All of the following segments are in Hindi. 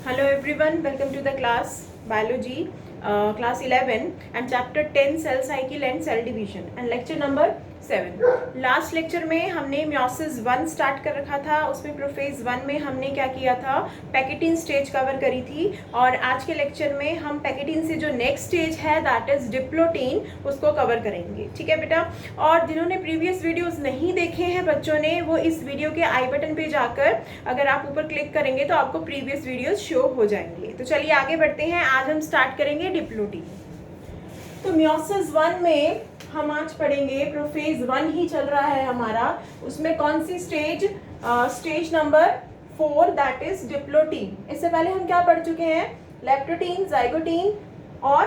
Hello everyone, welcome to the class Biology, class 11 and chapter 10 cell cycle and cell division and lecture number 7. Last lecture में हमने म्योसिस 1 स्टार्ट कर रखा था, उसमें प्रोफेज 1 में हमने क्या किया था, पैकेटिन स्टेज कवर करी थी और आज के लेक्चर में हम पैकेटिन से जो नेक्स्ट स्टेज है दैट इज डिप्लोटीन उसको कवर करेंगे। ठीक है बेटा, और जिन्होंने प्रीवियस वीडियोस नहीं देखे हैं बच्चों ने, वो इस वीडियो के आई बटन पे जाकर अगर आप ऊपर क्लिक करेंगे तो आपको प्रीवियस वीडियोस शो हो जाएंगे। तो चलिए आगे बढ़ते हैं, आज हम स्टार्ट करेंगे डिप्लोटीन। तो म्योसिस 1 में हम आज पढ़ेंगे, प्रोफेज 1 ही चल रहा है हमारा, उसमें कौन सी stage, stage number 4 that is diplotene. इससे पहले हम क्या पढ़ चुके हैं, लेप्टोटीन, जाइगोटीन और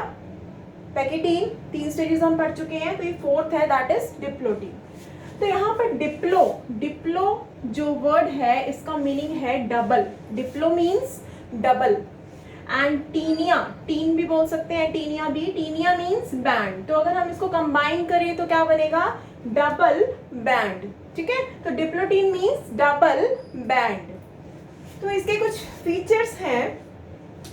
पैकेटीन, 3 स्टेजेस हम पढ़ चुके हैं। तो ये 4th है दैट इज डिप्लोटीन। तो यहाँ पर डिप्लो जो वर्ड है इसका मीनिंग है double, diplo means double and taenia, tene भी बोल सकते हैं, टीनिया भी, टीनिया मीन्स बैंड। तो अगर हम इसको कंबाइन करें तो क्या बनेगा, डबल बैंड। ठीक है, तो डिप्लोटीन मीन्स डबल बैंड। तो इसके कुछ फीचर्स हैं,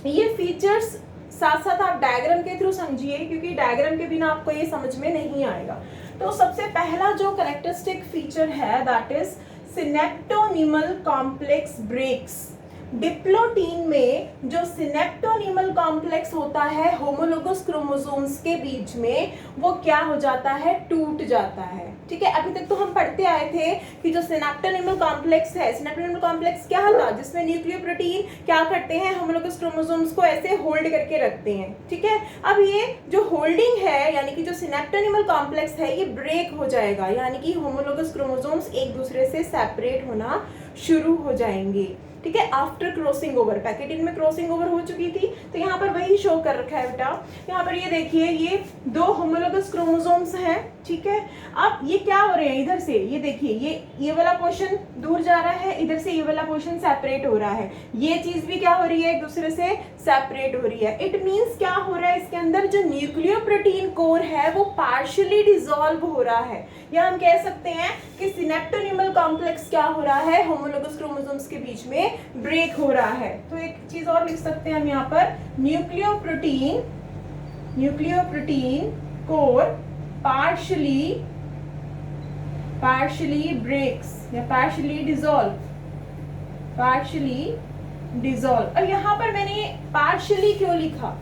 ये फीचर्स साथ साथ आप डायग्राम के थ्रू समझिए क्योंकि डायग्राम के बिना आपको ये समझ में नहीं आएगा। तो सबसे पहला जो कैरेक्टरिस्टिक फीचर है that is synaptonemal complex breaks. Diplotene में जो सिनेप्टोनिमल कॉम्प्लेक्स होता है होमोलोगस क्रोमोसोम्स के बीच में, वो क्या हो जाता है, टूट जाता है। ठीक है, अभी तक तो हम पढ़ते आए थे कि जो सिनेप्टोनिमल कॉम्प्लेक्स है, सिनेप्टोनिमल कॉम्प्लेक्स क्या था, जिसमें न्यूक्लियोप्रोटीन क्या करते हैं, होमोलोगस क्रोमोसोम्स को ऐसे होल्ड करके रखते हैं। ठीक है, अब ये जो होल्डिंग है यानी कि जो सिनेप्टोनिमल कॉम्प्लेक्स है ये ब्रेक हो जाएगा, यानी कि होमोलोगस क्रोमोसोम्स एक दूसरे से सेपरेट होना शुरू हो जाएंगे। ठीक है, आफ्टर क्रॉसिंग ओवर, पैकेटिन में क्रॉसिंग ओवर हो चुकी थी, तो यहाँ पर वही शो कर रखा है बेटा। यहाँ पर ये देखिए, ये 2 होमोलोगस क्रोमोसोम्स हैं। ठीक है, अब ये क्या हो रहे हैं, इधर से ये देखिए, ये वाला पोर्शन दूर जा रहा है, इधर से ये वाला पोर्शन सेपरेट हो रहा है, ये चीज भी क्या हो रही है, एक दूसरे से सेपरेट हो रही है। इट मींस क्या हो रहा है, इसके अंदर जो न्यूक्लियोप्रोटीन कोर है वो पार्शियली डिसॉल्व हो रहा है, या हम कह सकते हैं कि सिनेप्टोनिमल कॉम्प्लेक्स क्या हो रहा है, होमोलोगस क्रोमोसोम्स के बीच में ब्रेक हो रहा है। तो एक चीज और लिख सकते हैं हम यहाँ पर, न्यूक्लियोप्रोटीन कोर पार्शियली ब्रेक्स या पार्शियली डिसॉल्व। और यहाँ पर मैंने पार्शियली क्यों लिखा,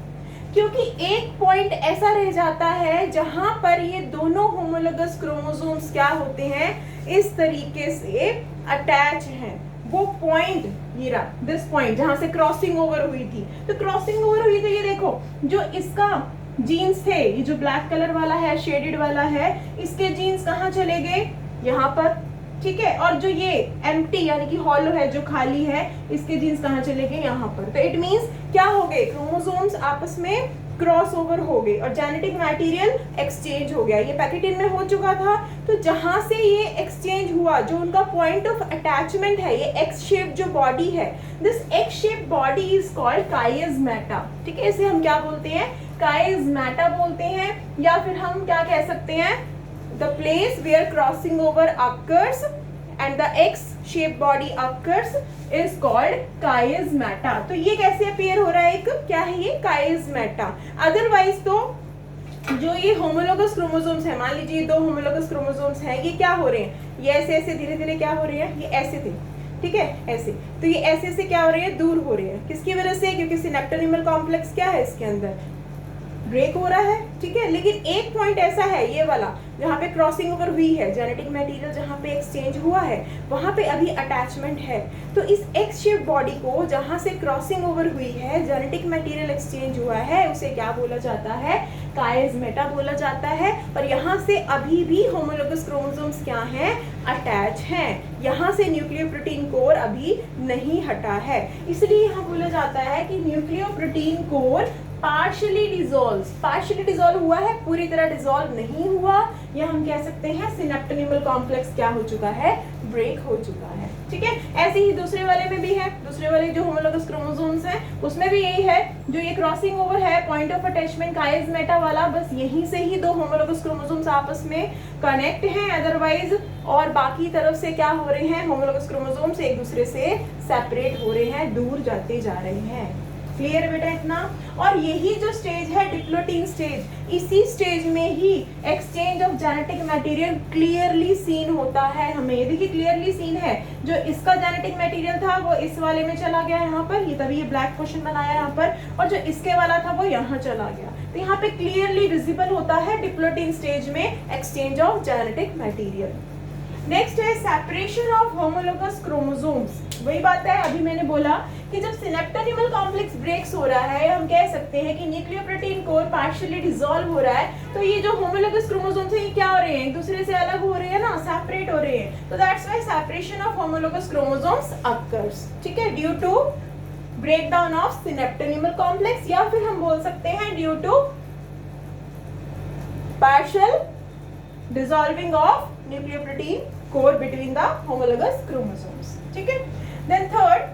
क्योंकि एक पॉइंट ऐसा रह जाता है जहां पर ये दोनों होमोलोगस क्रोमोसोम्स क्या होते हैं, इस तरीके से अटैच हैं। वो पॉइंट ये रहा, दिस पॉइंट जहां से क्रॉसिंग ओवर हुई थी। तो क्रॉसिंग ओवर हुई तो ये देखो, जो इसका जीन्स थे, ये जो ब्लैक कलर वाला है, शेडेड वाला है, इसके जीन्स कहाँ चले गए, यहाँ पर। ठीक है, और जो ये एम्प्टी यानी कि हॉलो है, जो खाली है, इसके जीन्स कहाँ चले गए, यहाँ पर। तो इट मींस क्या हो गए, क्रोमोसोम्स आपस में क्रॉस ओवर हो गए और जेनेटिक मटेरियल एक्सचेंज हो गया। ये पैकेटिन में हो चुका था, तो जहां से ये एक्सचेंज हुआ, जो उनका पॉइंट ऑफ अटैचमेंट है, ये एक्स शेप जो बॉडी है, this X shape body is called chiasmata. ठीक है, इसे हम क्या बोलते हैं, काइज़मेटा बोलते हैं, या फिर हम क्या कह सकते हैं, the place where crossing over occurs and the X-shaped body occurs is called chiasmata। तो ये कैसे अपीयर हो रहा है, एक क्या है ये, chiasmata। अदरवाइज तो जो ये होमोलोगस क्रोमोसोम्स है, मान लीजिए 2 होमोलोगस क्रोमोसोम्स हैं, ये क्या हो रहे हैं, ये ऐसे धीरे धीरे क्या हो रहे हैं, ये ऐसे थे। ठीक है, ऐसे, तो ये ऐसे से क्या हो रहे हैं, दूर हो रहे हैं। किसकी वजह से, क्योंकि सिनेप्टोनिमल कॉम्प्लेक्स क्या है, इसके अंदर ब्रेक हो रहा है। ठीक है, लेकिन एक पॉइंट ऐसा है, ये वाला जहाँ पे क्रॉसिंग ओवर हुई है, जेनेटिक मटेरियल जहाँ पे एक्सचेंज हुआ है, वहाँ पे अभी अटैचमेंट है। तो इस एक्स शेप बॉडी को जहाँ से क्रॉसिंग ओवर हुई है, जेनेटिक मटेरियल एक्सचेंज हुआ है, उसे क्या बोला जाता है, काइज़मेटा बोला जाता है। और यहाँ से अभी भी होमोलोगस क्रोमोसोम्स क्या हैं, अटैच हैं, यहाँ से न्यूक्लियोप्रोटीन कोर अभी नहीं हटा है, इसलिए यहाँ बोला जाता है कि न्यूक्लियोप्रोटीन कोर पार्शियली डिसॉल्व हुआ है, पूरी तरह डिसॉल्व नहीं हुआ, या हम कह सकते हैं सिनेप्टोनिमल कॉम्प्लेक्स क्या हो चुका है, ब्रेक हो चुका है। ठीक है, ऐसे ही दूसरे वाले में भी है, दूसरे वाले जो होमोलोगस क्रोमोसोम्स हैं उसमें भी यही है, जो ये क्रॉसिंग ओवर है, पॉइंट ऑफ अटैचमेंट काइज़मेटा वाला, बस यहीं से ही 2 होमोलोगस क्रोमोसोम्स आपस में कनेक्ट हैं, अदरवाइज और बाकी तरफ से क्या हो रहे हैं, होमोलोगस क्रोमोसोम्स एक दूसरे से सेपरेट हो रहे हैं, दूर जाते जा रहे हैं। क्लियर है बेटा इतना? और यही जो स्टेज है डिप्लोटीन स्टेज, इसी स्टेज में ही exchange of genetic material clearly seen होता है। हमें देखिए क्लियरली सीन है, जो इसका जेनेटिक मटेरियल था वो इस वाले में चला गया यहाँ पर, ये तभी ये ब्लैक पोर्शन बनाया यहाँ पर, और जो इसके वाला था वो यहाँ चला गया। तो यहाँ पे क्लियरली विजिबल होता है डिप्लोटीन स्टेज में exchange of genetic material. Next है सेपरेशन ऑफ होमोलोगस क्रोमोसोम्स। वही बात है, अभी मैंने बोला कि जब सिनेप्टोनिमल कॉम्प्लेक्स ब्रेक्स हो रहा है, हम कह सकते हैं कि न्यूक्लियोप्रोटीन कोर पार्शियली डिसॉल्व हो रहा है, तो ये जो होमोलोगस क्रोमोसोम्स हैं ये क्या हो रहे हैं, एक दूसरे से अलग हो रहे हैं ना, सेपरेट हो रहे हैं। तो that's why separation of homologous chromosomes occurs, ठीक है, due to breakdown of synaptonemal complex, या फिर हम बोल सकते हैं due to partial dissolving of nucleoprotein core between the homologous chromosomes, ठीक है। Then third,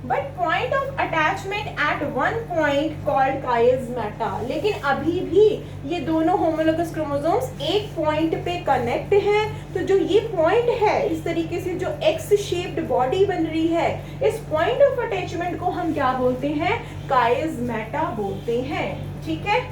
but point of attachment at one point called chiasmata, लेकिन अभी भी ये दोनों homologous chromosomes एक point पे कनेक्ट हैं, तो जो ये point है इस तरीके से जो X shaped body बन रही है, इस point of attachment को हम क्या बोलते हैं, chiasmata बोलते हैं, ठीक है।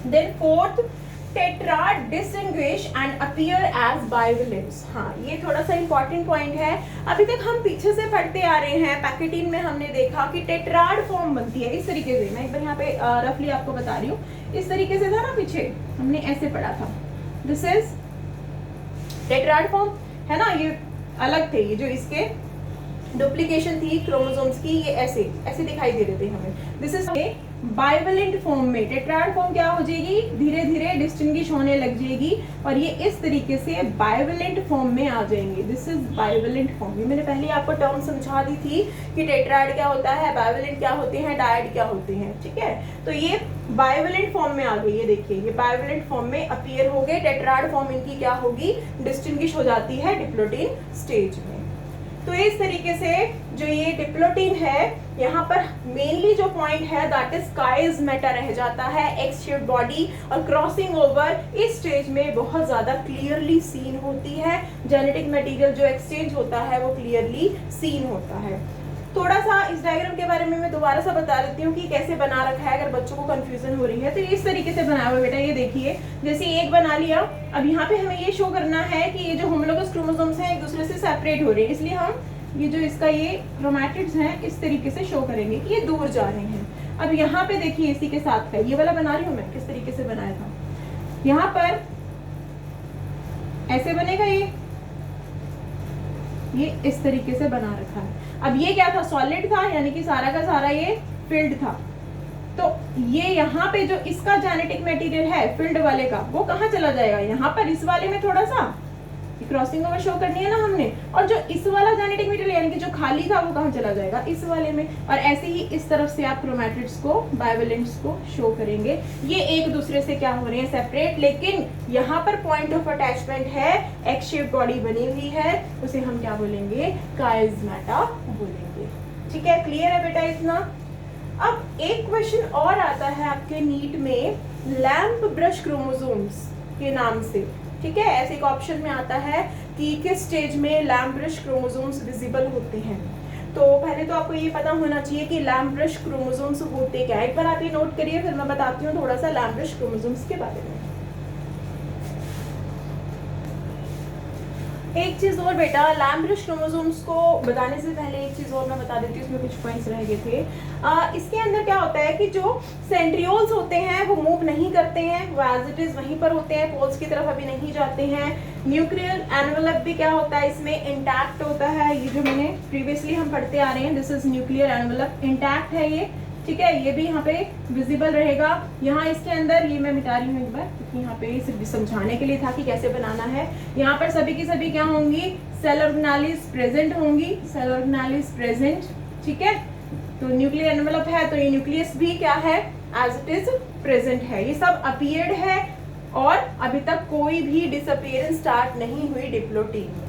Then fourth, tetrad distinguish and appear as bivalents. हाँ, ये थोड़ा सा इंपॉर्टेंट पॉइंट है। अभी तक हम पीछे से पढ़ते आ रहे हैं, पैकेटिन में हमने देखा कि टेट्राड फॉर्म बनती है इस तरीके से। मैं एक बार यहाँ पे रफली आपको बता रही हूँ, इस तरीके से था ना, पीछे हमने ऐसे पढ़ा था, दिस इज टेट्राड फॉर्म है ना, ये अलग थे, ये जो इसके डुप्लीकेशन थी क्रोमोसोम्स की, ये ऐसे ऐसे दिखाई दे रहे थे हमें। दिस इज बाइवेलेंट फॉर्म में टेट्राड फॉर्म क्या हो जाएगी, धीरे धीरे डिस्टिंग्विश होने लग जाएगी और ये इस तरीके से बाइवेलेंट फॉर्म में आ जाएंगे। This is bivalent form. ये मैंने पहले आपको टर्म समझा दी थी कि टेट्राड क्या होता है, बाइवेलेंट क्या होते हैं, डायड क्या होते हैं, ठीक है। तो ये बाइवेलेंट फॉर्म में आ गई, ये देखिए ये बाइवेलेंट फॉर्म में अपीयर हो गए। टेट्राड फॉर्म इनकी क्या होगी, डिस्टिंग्विश हो जाती है डिप्लोटीन स्टेज में। तो इस तरीके से जो ये डिप्लोटीन है, यहाँ पर मेनली जो पॉइंट है दैट इज काइस्मेटा रह जाता है, एक्स शेप्ड बॉडी, और क्रॉसिंग ओवर इस स्टेज में बहुत ज्यादा क्लियरली सीन होती है। जेनेटिक मटेरियल जो एक्सचेंज होता है वो क्लियरली सीन होता है। थोड़ा सा इस डायग्राम के बारे में मैं दोबारा सा बता देती हूँ कि कैसे बना रखा है, अगर बच्चों को कंफ्यूजन हो रही है तो इस तरीके से बनाया हुआ बेटा। ये देखिए, जैसे एक बना लिया, अब यहाँ पे हमें ये शो करना है कि ये जो होमोलोगस क्रोमोसोम्स हैं एक दूसरे से सेपरेट हो रहे हैं, इसलिए हम ये जो इसका ये क्रोमैटिड्स हैं इस तरीके से शो करेंगे कि ये दूर जा रहे हैं। अब यहाँ पे देखिए इसी के साथ है, ये वाला बना रही हूँ मैं, किस तरीके से बनाया था, यहाँ पर ऐसे बनेगा, ये इस तरीके से बना रखा है। अब ये क्या था, सॉलिड था, यानी कि सारा का सारा ये फिल्ड था। तो ये यहाँ पे जो इसका जेनेटिक मटेरियल है फिल्ड वाले का, वो कहाँ चला जाएगा, यहाँ पर इस वाले में थोड़ा सा क्रॉसिंग ओवर शो करनी है ना हमने, और जो इस वाला जेनेटिक मटेरियल यानी कि जो खाली था वो कहाँ चला जाएगा, इस वाले में। और ऐसे ही इस तरफ से आप क्रोमैटिड्स को, बाइवेलेंट्स को शो करेंगे। ये एक दूसरे से क्या हो रहे हैं, सेपरेट, लेकिन यहाँ पर पॉइंट ऑफ अटैचमेंट है, एक्स शेप बॉडी बनी हुई है, उसे हम क्या बोलेंगे, काइस्मेटा बोलेंगे। ठीक है, क्लियर है बेटा इतना। अब एक क्वेश्चन और आता है आपके नीट में, लैंप ब्रश क्रोमोसोम्स के नाम से, ठीक है। ऐसे एक ऑप्शन में आता है कि किस स्टेज में लैंप ब्रश क्रोमोसोम्स विजिबल होते हैं। तो पहले तो आपको ये पता होना चाहिए कि लैंप ब्रश क्रोमोसोम्स होते क्या है। एक बार आप ये नोट करिए, फिर मैं बताती हूँ थोड़ा सा लैंप ब्रश क्रोमोसोम्स के बारे में। एक चीज और बेटा, लैंप ब्रश क्रोमोसोम्स को बताने से पहले एक चीज और मैं बता देती हूँ, इसमें कुछ पॉइंट्स रह गए थे। इसके अंदर क्या होता है कि जो सेंट्रियोल्स होते हैं वो मूव नहीं करते हैं, वो एज इट इज वहीं पर होते हैं, पोल्स की तरफ अभी नहीं जाते हैं। न्यूक्लियर एनवेलप भी क्या होता है, इसमें इंटैक्ट होता है। ये जो मैंने प्रीवियसली हम पढ़ते आ रहे हैं, this is nuclear envelope, intact है ये, ठीक है। ये भी यहाँ पे विजिबल रहेगा। यहाँ इसके अंदर, ये मैं मिटा रही हूँ एक बार, क्योंकि यहाँ पे सिर्फ समझाने के लिए था कि कैसे बनाना है। यहाँ पर सभी की सभी क्या होंगी, सेल ऑर्गेनालिस प्रेजेंट होंगी, सेल ऑर्गेनालिस प्रेजेंट, ठीक है। तो न्यूक्लियर एनवेलप है, तो ये न्यूक्लियस भी क्या है, एज इट इज प्रेजेंट है। ये सब अपीयर्ड है और अभी तक कोई भी डिसअपीयरेंस स्टार्ट नहीं हुई डिप्लोटीन में।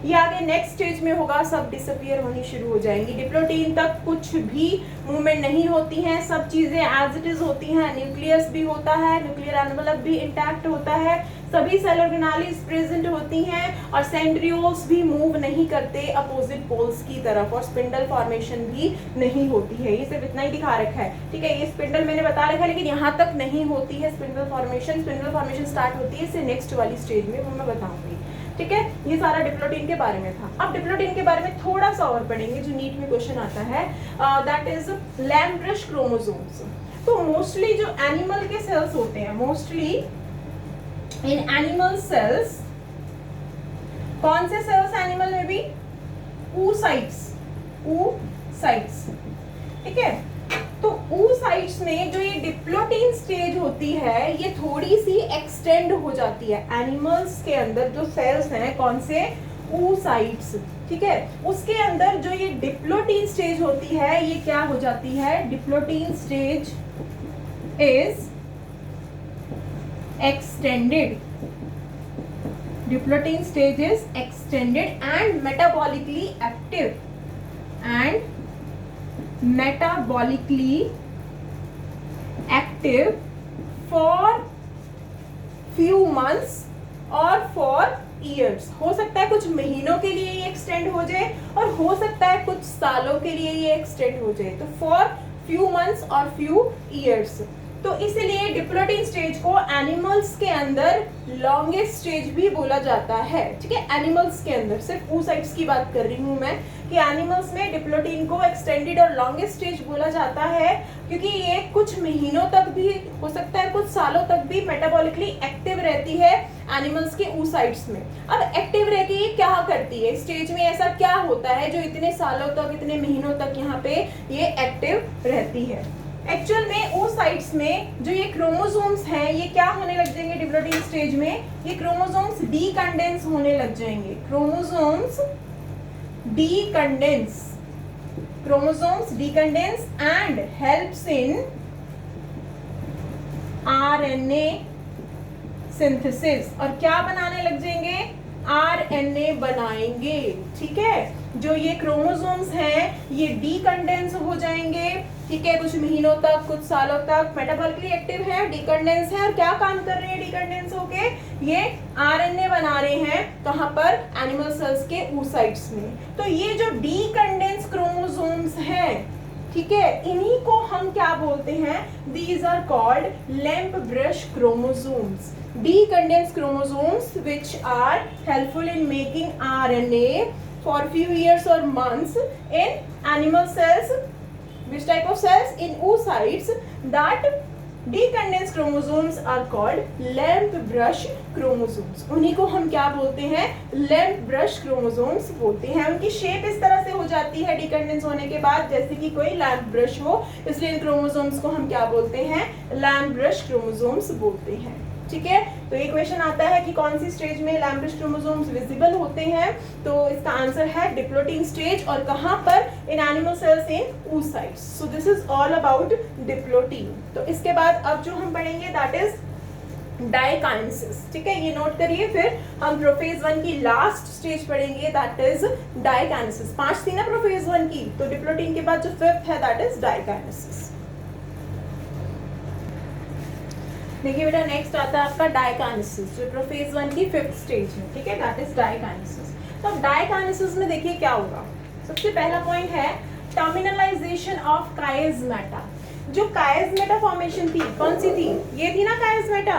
ये आगे नेक्स्ट स्टेज में होगा, सब डिसअपीयर होनी शुरू हो जाएंगी। डिप्लोटीन तक कुछ भी मूवमेंट नहीं होती हैं, सब चीजें एज इट इज होती हैं। न्यूक्लियस भी होता है, न्यूक्लियर एनवेलप भी इंटैक्ट होता है, सभी सेल ऑर्गेनालिज प्रेजेंट होती हैं और सेंट्रियोल्स भी मूव नहीं करते अपोजिट पोल्स की तरफ और स्पिंडल फॉर्मेशन भी नहीं होती है। ये सिर्फ इतना ही दिखा रखा है, ठीक है। ये स्पिंडल मैंने बता रखा है, लेकिन यहाँ तक नहीं होती है spindle formation. Spindle formation start होती है इससे नेक्स्ट वाली स्टेज में, वो मैं बताऊंगी, ठीक है। ये सारा डिप्लोटीन के बारे में था। अब डिप्लोटीन के बारे में थोड़ा सा और पढ़ेंगे जो नीट में क्वेश्चन आता है, दैट इज लैम्ब्रश क्रोमोसोम्स। तो मोस्टली जो एनिमल के सेल्स होते हैं, मोस्टली इन एनिमल सेल्स, कौन से सेल्स एनिमल में भी, oocytes, ठीक है। तो oocytes में जो ये डिप्लोटीन स्टेज होती है ये थोड़ी सी एक्सटेंड हो जाती है। एनिमल्स के अंदर जो सेल्स हैं, कौन से, oocytes, ठीक है, उसके अंदर जो ये डिप्लोटीन स्टेज होती है ये क्या हो जाती है, diplotene stage is extended. Diplotene stage is extended and metabolically active, and metabolically active for few months or for years। हो सकता है कुछ महीनों के लिए ये एक्सटेंड हो जाए और हो सकता है कुछ सालों के लिए ये एक्सटेंड हो जाए। तो फॉर फ्यू मंथ्स और फ्यू ईयर्स। तो इसलिए डिप्लोटीन स्टेज को एनिमल्स के अंदर लॉन्गेस्ट स्टेज भी बोला जाता है, ठीक है। एनिमल्स के अंदर, सिर्फ oocytes की बात कर रही हूं मैं, कि एनिमल्स में डिप्लोटीन को एक्सटेंडेड और लॉन्गेस्ट स्टेज बोला जाता है क्योंकि ये कुछ महीनों तक भी, हो सकता है कुछ सालों तक भी मेटाबॉलिकली एक्टिव रहती है एनिमल्स के oocytes में। अब एक्टिव रह के ये क्या करती है, स्टेज में ऐसा क्या होता है जो इतने सालों तक, इतने महीनों तक यहाँ पे ये एक्टिव रहती है। एक्चुअल में oocytes में जो ये क्रोमोसोम्स हैं ये क्या होने लग जाएंगे डिप्लोटीन स्टेज में, ये क्रोमोसोम्स डीकंडेंस होने लग जाएंगे। Chromosomes decondense and helps in RNA synthesis. और क्या बनाने लग जाएंगे, आरएनए बनाएंगे, ठीक है। जो ये क्रोमोसोम्स हैं ये डीकंडेंस हो जाएंगे, ठीक है, कुछ महीनों तक, कुछ सालों तक। मेटाबॉलिकली एक्टिव है, डीकंडेंस है, और क्या काम कर रहे हैं डीकंडेंस होके, ये आरएनए बना रहे हैं। कहां पर, एनिमल सेल्स के oocytes में। तो ये जो डीकंडेंस क्रोमोसोम्स हैं, ठीक है, इन्हीं को हम क्या बोलते हैं, these are called lamp brush chromosomes. Decondense chromosomes which are helpful in making RNA for few years or months in animal cells. Which type of cells? In oocytes. That decondensed chromosomes are called lamp brush chromosomes. उन्हीं को हम क्या बोलते हैं, lamp brush chromosomes बोलते हैं। उनकी शेप इस तरह से हो जाती है डिकंडेंस होने के बाद जैसे कि कोई लैम्प ब्रश हो, इसलिए इन क्रोमोसोम्स को हम क्या बोलते हैं, लैम्प ब्रश क्रोमोसोम्स बोलते हैं, ठीक है। तो ये क्वेश्चन आता है कि कौन सी स्टेज में लैम्प ब्रश क्रोमोसोम्स विजिबल होते हैं, तो इसका आंसर है डिप्लोटीन स्टेज। और कहां पर, in animal cells in oocytes। So this is all about diplotene. तो इसके बाद अब जो हम पढ़ेंगे दैट इज डायकाइनेसिस, ठीक है, ये नोट करिए। फिर हम प्रोफेज 1 की लास्ट स्टेज पढ़ेंगे दैट इज डायकाइनेसिस। 5 थी ना प्रोफेज 1 की, तो डिप्लोटीन के बाद जो 5th है दैट इज डायकाइनेसिस। देखिए बेटा, नेक्स्ट आता है आपका डायकाइनेसिस, जो प्रोफेज 1 की 5th स्टेज है, ठीक है, दैट इज डायकाइनेसिस। तो अब डायकाइनेसिस में देखिए क्या होगा। सबसे पहला पॉइंट है टर्मिनलाइजेशन ऑफ काइज़मेटा। जो काइज़मेटा फॉर्मेशन थी, कौन सी थी, ये थी ना काइज़मेटा,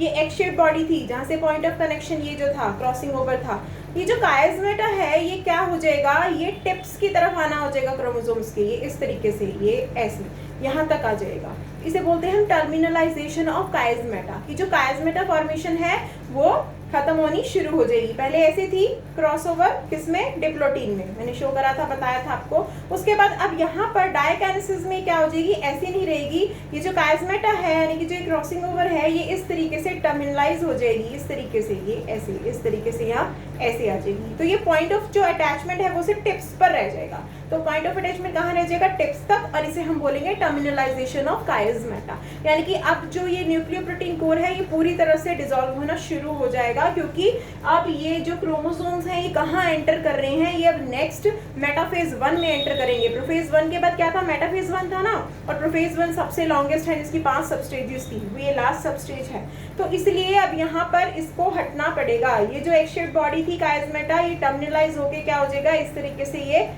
ये एक्स शेप बॉडी थी जहां से पॉइंट ऑफ कनेक्शन ये जो था क्रॉसिंग ओवर था। ये जो काइज़मेटा है ये क्या हो जाएगा, ये टिप्स की तरफ आना हो जाएगा क्रोमोसोम्स के, ये इस तरीके से, ये ऐसे यहाँ तक आ जाएगा। इसे बोलते हैं हम टर्मिनलाइजेशन ऑफ काइज़मेटा। कि जो काइज़मेटा फॉर्मेशन है वो खत्म होनी शुरू हो जाएगी। पहले ऐसे थी क्रॉसओवर, किसमें, डिप्लोटीन में, मैंने शो करा था, बताया था आपको। उसके बाद अब यहाँ पर डायकाइनेसिस में क्या हो जाएगी, ऐसी नहीं रहेगी। ये जो काइज़मेटा है यानी कि जो क्रॉसिंग ओवर है ये इस तरीके से टर्मिनलाइज हो जाएगी, इस तरीके से, ये ऐसे इस तरीके से यहाँ ऐसे आ जाएगी। तो ये पॉइंट ऑफ जो अटैचमेंट है वो सिर्फ टिप्स पर रह जाएगा। तो पॉइंट ऑफ अटैचमेंट कहाँ रह जाएगा? टिप्स तक, और इसे हम बोलेंगे टर्मिनलाइजेशन ऑफ काइज़मेटा। यानी कि अब जो ये न्यूक्लियोप्रोटीन कोर है ये पूरी तरह से डिसॉल्व होना शुरू हो जाएगा, क्योंकि अब ये जो क्रोमोसोम्स हैं ये कहाँ एंटर कर रहे हैं? ये अब नेक्स्ट मेटाफेज 1 में एंटर करेंगे। प्रोफेज 1 के बाद क्या था? मेटाफेज 1 था ना, और प्रोफेज 1 सबसे लॉन्गेस्ट है जिसकी 5 सबस्टेजेस थी, ये लास्ट सबस्टेज है। तो इसलिए अब यहाँ पर इसको हटना पड़ेगा। ये जो एग शेप्ड बॉडी थी काइज़मेटा, ये टर्मिनलाइज होके क्या हो जाएगा? इस तरीके से ये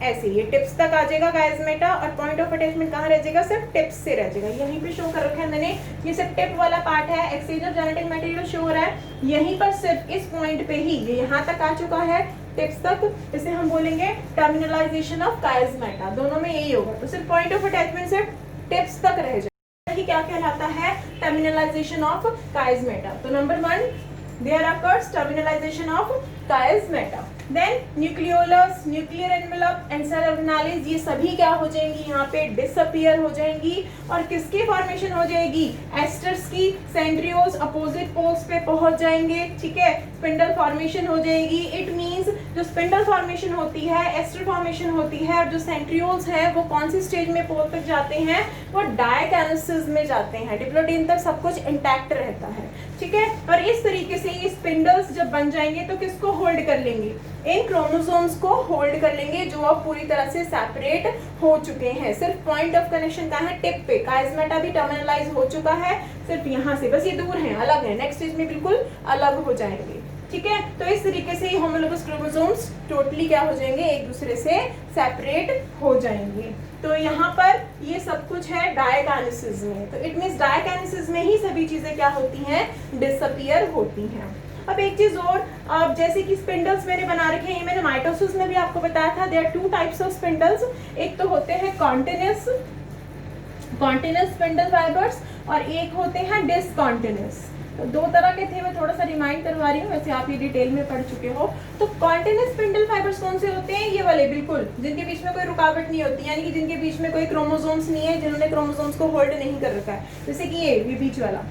ऐसे ये टिप्स तक आ जाएगा काइज़मेटा, और पॉइंट ऑफ अटैचमेंट कहाँ रह जाएगा? सिर्फ टिप्स से रह जाएगा। यहीं पे शो कर रखा है मैंने, ये सिर्फ टिप वाला पार्ट है, exchange of genetic material show हो रहा है यहीं पर, सिर्फ इस पॉइंट पे ही ये यहाँ तक आ चुका है, टिप्स तक। इसे हम बोलेंगे टर्मिनलाइजेशन ऑफ काइज़मेटा। दोनों में यही होगा। तो सिर्फ पॉइंट ऑफ अटैचमेंट सिर्फ टिप्स तक रह जाएगा। क्या कहलाता है? Terminalization of chiasmata. तो number 1, there occurs terminalization of chiasmata. Then nucleolus, nuclear envelope and cell organelles, ये सभी क्या हो जाएंगी? यहाँ पे डिसअपियर हो जाएंगी, और किसकी फॉर्मेशन हो जाएगी? एस्टर्स की। सेंट्रियोल्स अपोजिट पोल्स पे पहुंच जाएंगे, ठीक है, स्पिंडल फॉर्मेशन हो जाएगी। इट मींस जो स्पिंडल फॉर्मेशन होती है, एस्टर फॉर्मेशन होती है, और जो सेंट्रियोल्स है वो कौन सी स्टेज में पोल तक जाते हैं? वो डायकाइनेसिस में जाते हैं। डिप्लोडोन तक सब कुछ इंटैक्ट रहता है, ठीक है। और इस तरीके से ये स्पिंडल्स जब बन जाएंगे तो किसको होल्ड कर लेंगे? इन क्रोमोसोम्स को होल्ड कर लेंगे, जो अब पूरी तरह से सेपरेट हो चुके हैं। सिर्फ पॉइंट ऑफ कनेक्शन कहाँ है? टिप पे। काइज़मेटा भी टर्मिनलाइज हो चुका है, सिर्फ यहाँ से, बस ये दूर है, अलग है, नेक्स्ट स्टेज में बिल्कुल अलग हो जाएंगे, ठीक है। तो इस तरीके से होमोलोगस क्रोमोसोम्स टोटली क्या हो जाएंगे? एक दूसरे से सेपरेट हो जाएंगे। तो यहाँ पर ये सब कुछ है डायकाइनेसिस में। तो इट मींस डायकाइनेसिस में ही सभी चीजें क्या होती हैं? डिसअपियर होती हैं। अब एक चीज और, अब जैसे कि स्पिंडल्स मैंने बना रखे हैं, ये मैंने माइटोसिस में भी आपको बताया था। There are 2 types of spindles. एक तो होते हैं कॉन्टिन्यूस स्पिंडल फाइबर्स, और एक होते हैं डिसकॉन्टिन्यूस। तो 2 तरह के थे, मैं थोड़ा सा रिमाइंड करवा रही हूँ, वैसे आप ये डिटेल में पढ़ चुके हो। तो कॉन्टिन्यूस स्पिंडल फाइबर्स कौन से होते हैं? ये वाले बिल्कुल, जिनके बीच में कोई रुकावट नहीं होती, यानी कि जिनके बीच में कोई क्रोमोसोम्स नहीं है, जिन्होंने क्रोमोसोम्स को होल्ड नहीं कर रखा है। जैसे कि ये बीच वाला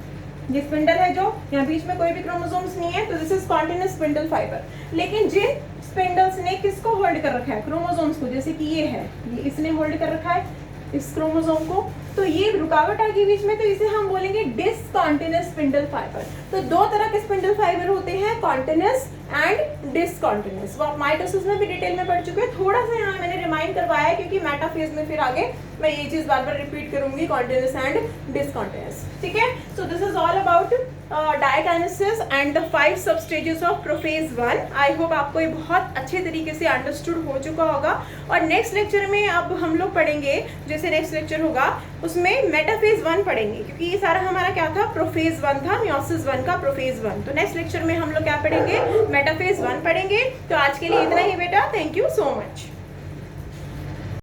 ये स्पिंडल है, जो यहाँ बीच में कोई भी क्रोमोसोम्स नहीं है, तो this is continuous spindle fibre. लेकिन जिन स्पिंडल्स ने किसको होल्ड कर रखा है? क्रोमोसोम्स को। जैसे कि ये है, ये इसने होल्ड कर रखा है इस क्रोमोसोम को, तो ये रुकावट आ गई बीच में, तो इसे हम बोलेंगे डिसकॉन्टिन्यूस स्पिंडल फाइबर। तो 2 तरह के स्पिंडल फाइबर होते हैं, कॉन्टिन्यूस एंड डिसकॉन्टिन्यूस। वो आप माइटोसिस में भी डिटेल में पढ़ चुके हैं। थोड़ा सा यहाँ मैंने रिमाइंड करवाया है, क्योंकि मेटाफेज में फिर आगे मैं ये चीज बार बार रिपीट करूंगी, कॉन्टिन्यूस एंड डिसकॉन्टिन्यूस, ठीक है। So this is all about diakinesis and the 5 सब stages of prophase 1। I hope आपको ये बहुत अच्छे तरीके से अंडरस्टूड हो चुका होगा। और नेक्स्ट लेक्चर में अब हम लोग पढ़ेंगे, जैसे नेक्स्ट लेक्चर होगा उसमें मेटाफेज 1 पढ़ेंगे, क्योंकि ये सारा हमारा क्या था? प्रोफेज 1 था, मियोसिस 1 का प्रोफेज 1। तो नेक्स्ट लेक्चर में हम लोग क्या पढ़ेंगे? मेटाफेज 1 पढ़ेंगे। तो आज के लिए इतना ही बेटा, थैंक यू सो मच।